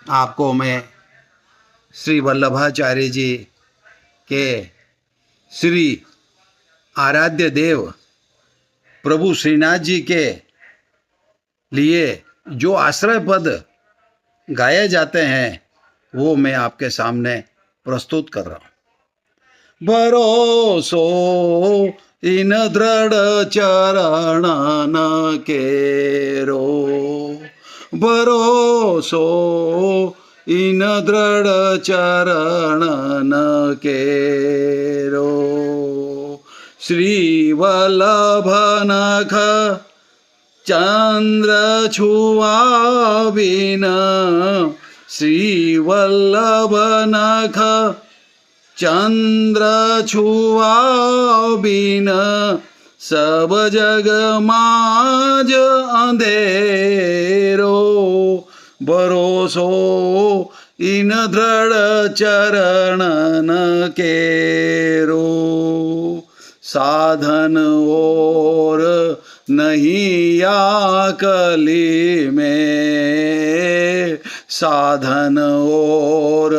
आपको मैं श्री वल्लभाचार्य जी के श्री आराध्य देव प्रभु श्रीनाथ जी के लिए जो आश्रय पद गाए जाते हैं वो मैं आपके सामने प्रस्तुत कर रहा हूँ। भरोसो इन दृढ़ चरणन केरो, भरोसो इन दृढ़ चरणन केरो। श्री वल्लभनख चंद्र छुआ बिना, श्री वल्लभ नख चंद्र छुआ बिना, सब जग माज अंधेरो। भरोसो इन दृढ़ चरणन केरो। साधन और नहीं आकली में, साधन और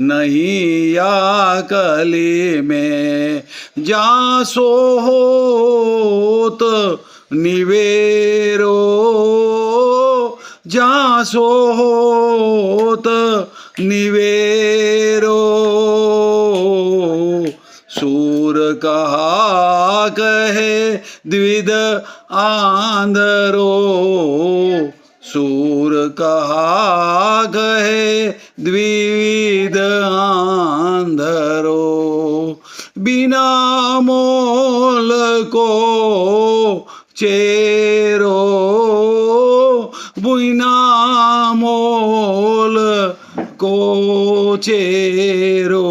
नहीं आकली में, जा सो होत निवेरो, जा सो होत निवेरो। सूर कहा कहे द्विध आंधरो, सूर कहा कहे द्विध आंधरो। बिना मोल को चेरो, बिना मोल को चेरो।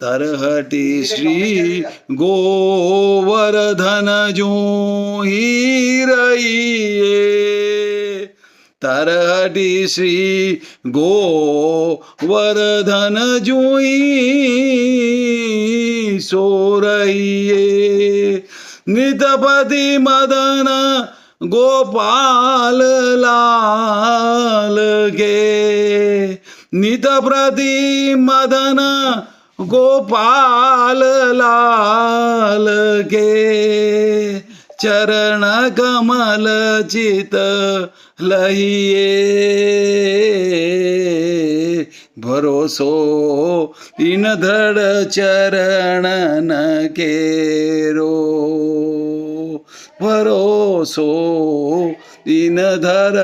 तरहटी श्री गोवर्धन जो ही रहिए, तरहटी श्री गोवर्धन जो ही सो रहिए। नितपति मदन गोपाल लाल के, नितप्रति मदन गोपाल लाल के। चरण कमल चित लहिए, भरोसो इन दृढ़ चरणन केरो। भरोसो इन दृढ़